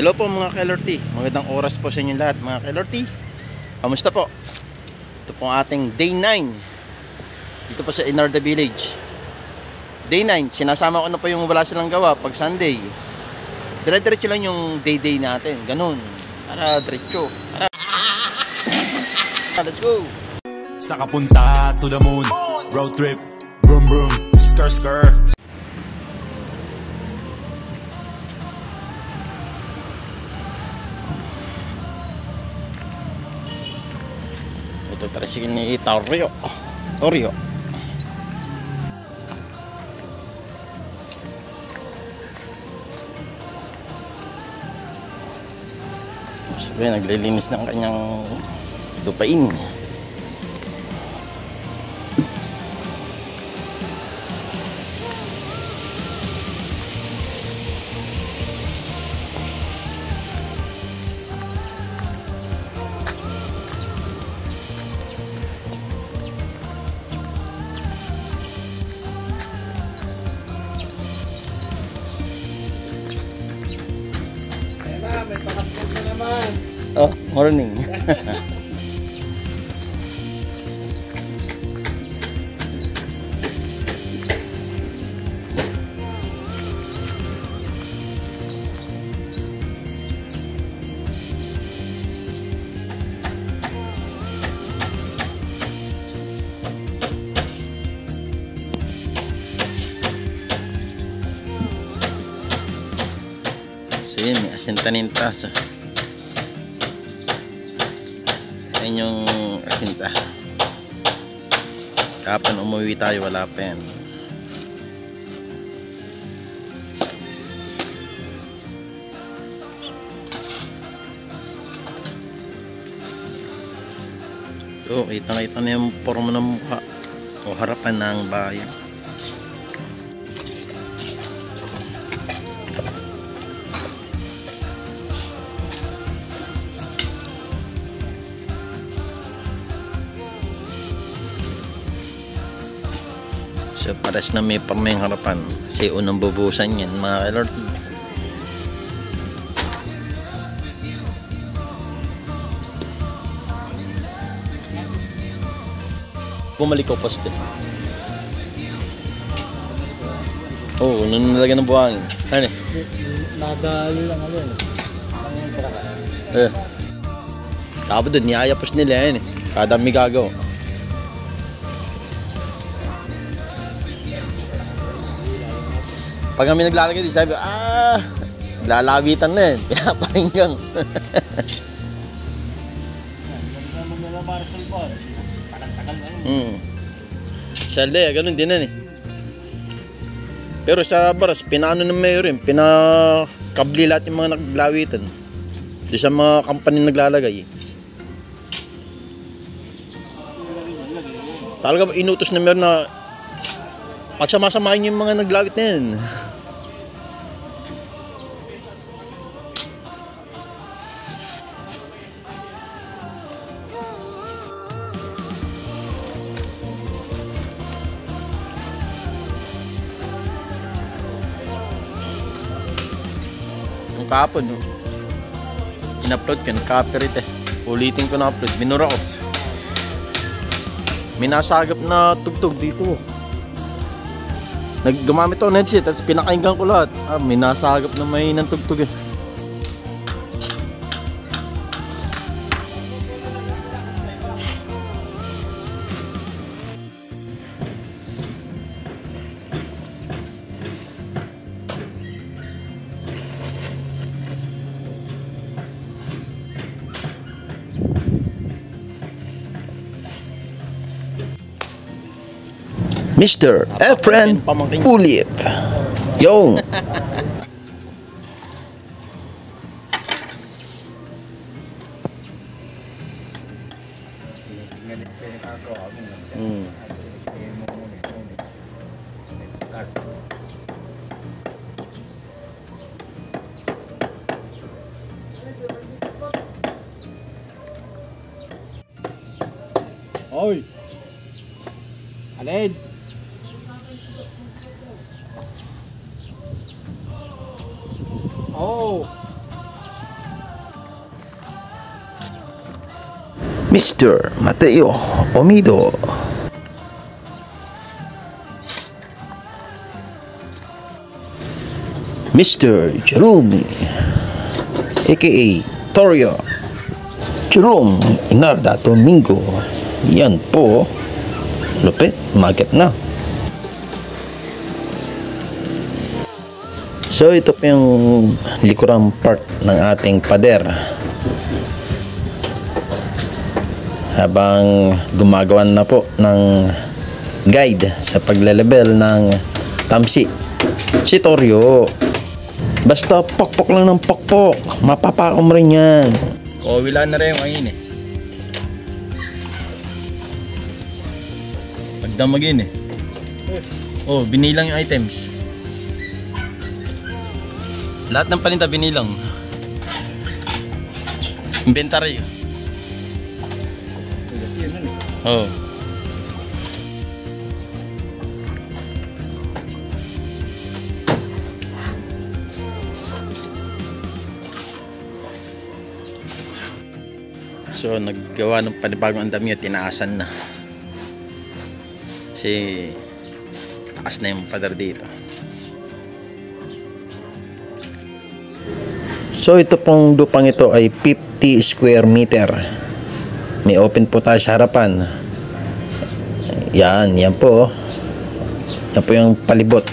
Hello po mga ka-LRT, magandang oras po sa inyo lahat mga ka-LRT. Kamusta po? Ito po ang ating day 9 dito po sa Inarda Village. Day 9, sinasama ko na po yung wala silang gawa pag Sunday. Dire-diretso lang yung day natin, ganun. Para diretso. Let's go! Sa kapunta to the moon, road trip, brum brum, skr skr. Ito tricycle ni Torio. Sabi, naglilinis ng kanyang lupain. May pakatpog na naman. Oh, morning. So yun, may asinta-ninta. So, ayun yung asinta. Kapag umuwi tayo, wala pa yan. So, kita-kita na yung forma ng mukha o harapan ng bayan. So pares na may pameng harapan kasi unang bubusan yan mga ka-LRT. Bumalik ko poste. Oo, nung nalagyan ng buhangin. Ano eh? Nadali lang ako eh. Tapos doon, niyayapos nila yan eh. Kada may gagawa. Pag kami naglalagay dito, sabi, lalabitan na yun. Pinaparinggang. Salde, ganun din yan eh. Pero sa baras, pinaano ng mayor rin, pinakabli lahat yung mga naglawitan. Doon sa mga company naglalagay. Talaga inutos na mayor na pagsamasamahin yung mga naglawit na yan. Ang kapon, no? In-upload ko, nag-copyright eh. Ulitin ko na-upload, minura ko. May nasagap na tugtog dito. Naggamamit ako ng headset at pinakainggan ko lahat. May nasagap na may nantugtog eh. Mr. Efren Ulip. Yo. Oy. Aled. Oh. Mr. Mateo Omido. Mr. Jerome, aka Torio. Jerome Inarda Domingo. Yan po. Lupit, market na. So ito po yung likurang part ng ating pader. Habang gumagawan na po ng guide sa paglelevel ng tamsi. Si Torio. Basta pokpok lang ng pokpok. Mapapakom rin yan. Wala na rin yung angin eh. Pagdamagin eh. Oh, binilang yung items. Lahat ng paninda binilang. Inventory. Oh. So naggawa ng panibagong andamyo, tinaasan na. Kasi taas na yung pader dito. So ito pong lupang ito ay 50 square meter. May open po tayo sa harapan. Yan po. Yan po yung palibot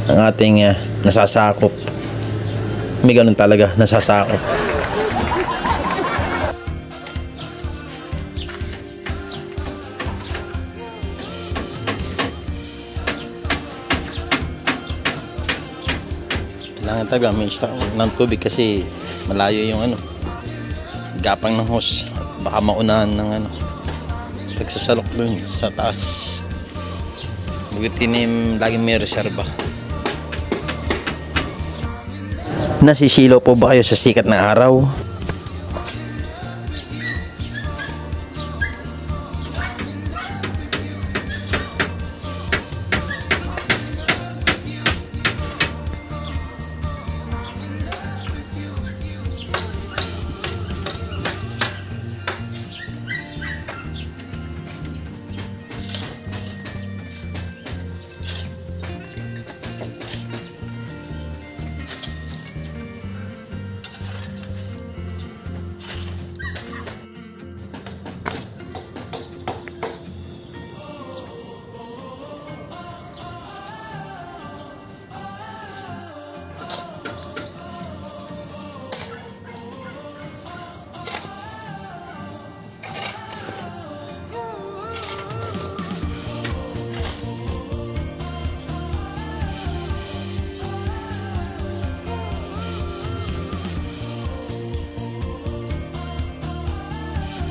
ng ating nasasakop. May ganun talaga, nasasakop. Kailangan talaga may stock ng tubig kasi malayo yung gapang ng hose. Baka maunahan ng tagsasalok dun sa taas. Bukitin laging may reserba. Nasisilaw po ba kayo sa sikat ng araw?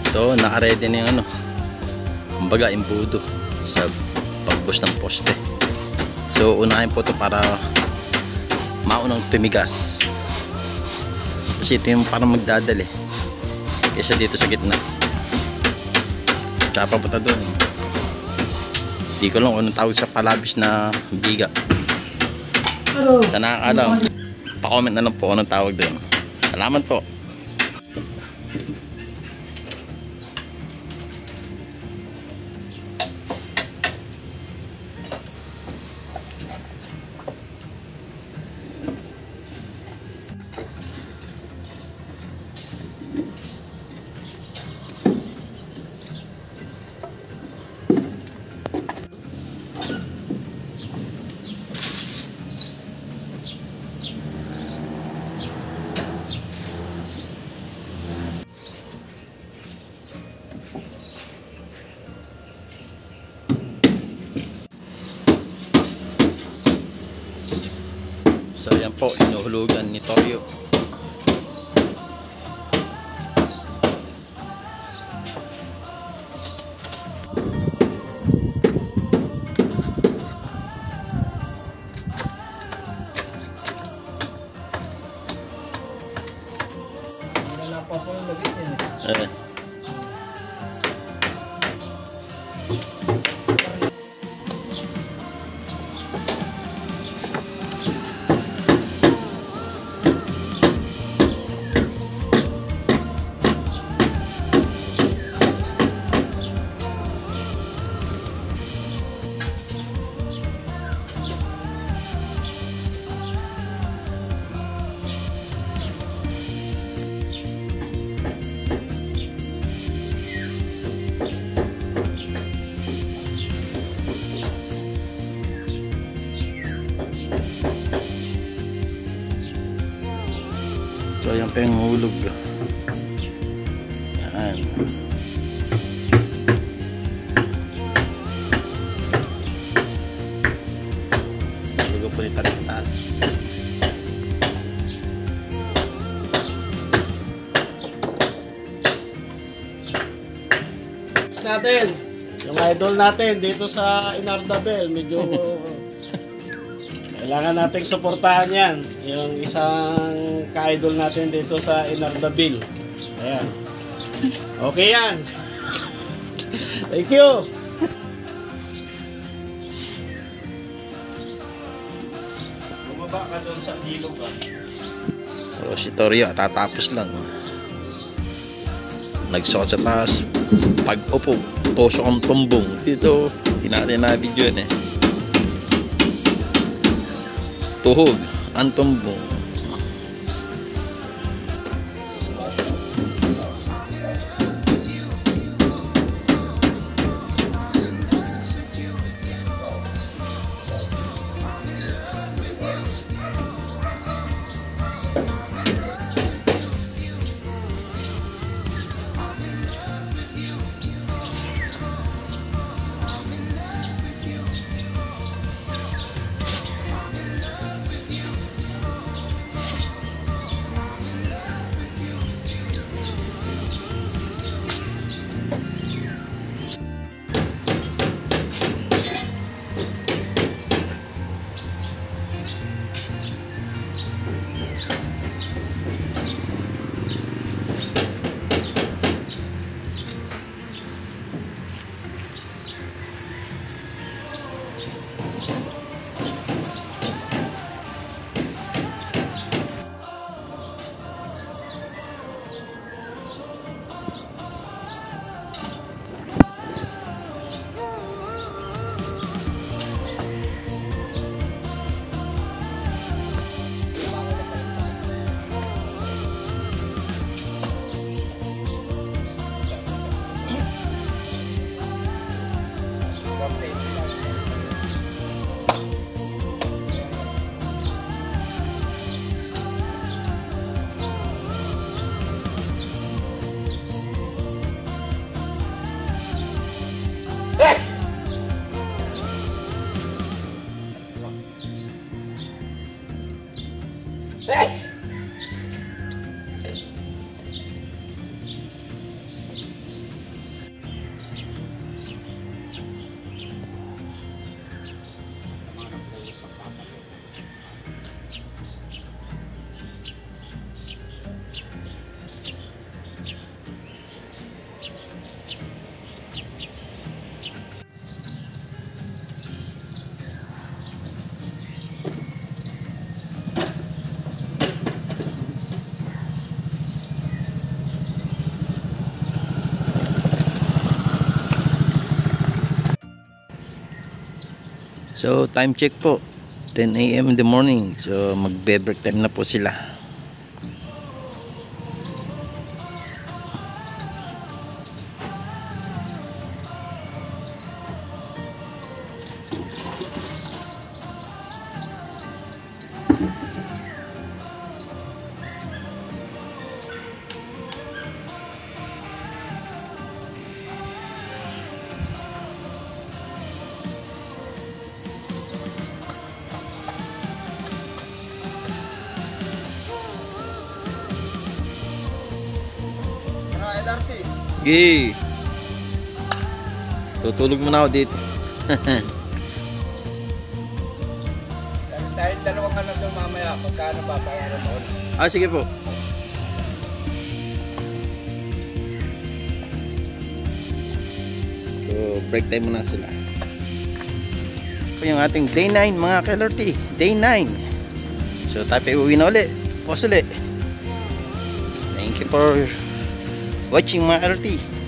So, naka-ready na yung kumbaga imbudo sa pagbush ng poste. So, unahin po ito para maunang tumigas. Kasi ito yung parang magdadali. Kesa dito sa gitna. Tsaka papunta doon. Hindi ko lang anong tawag sa palabis na biga. Sa nakakalam, pa-comment na lang po anong tawag doon. Salamat po. So yan po, inuhulugan ni Torio. Wala pa po yung lagit yan. So yan pa yung hulog. Yan. Hulog po nito sa taas. Natin yung idol natin dito sa Inardabel, medyo kailangan nating suportahan yan, yung isang ka-idol natin dito sa Inardabel. Ayan, okay yan. Thank you. Bumaba ka doon sa ilog ba? So si Torio tatapos lang. Nagsuot sa taas, pag upo, tusok ang tumbong. Dito, hindi natin na-video yan eh. Tuhog ang tumbong. So time check po, 10 AM in the morning. So magbe-break time na po sila. Sige. Tutulog muna ako dito. Dahil dalawang ka na doon mamaya, pagkano babayaran mo? Sige po. So break time muna sila. Ito yung ating day 9 mga ka-LRT. Day 9. So tayo uwi na ulit. Pause ulit. Thank you for watching mga LRT.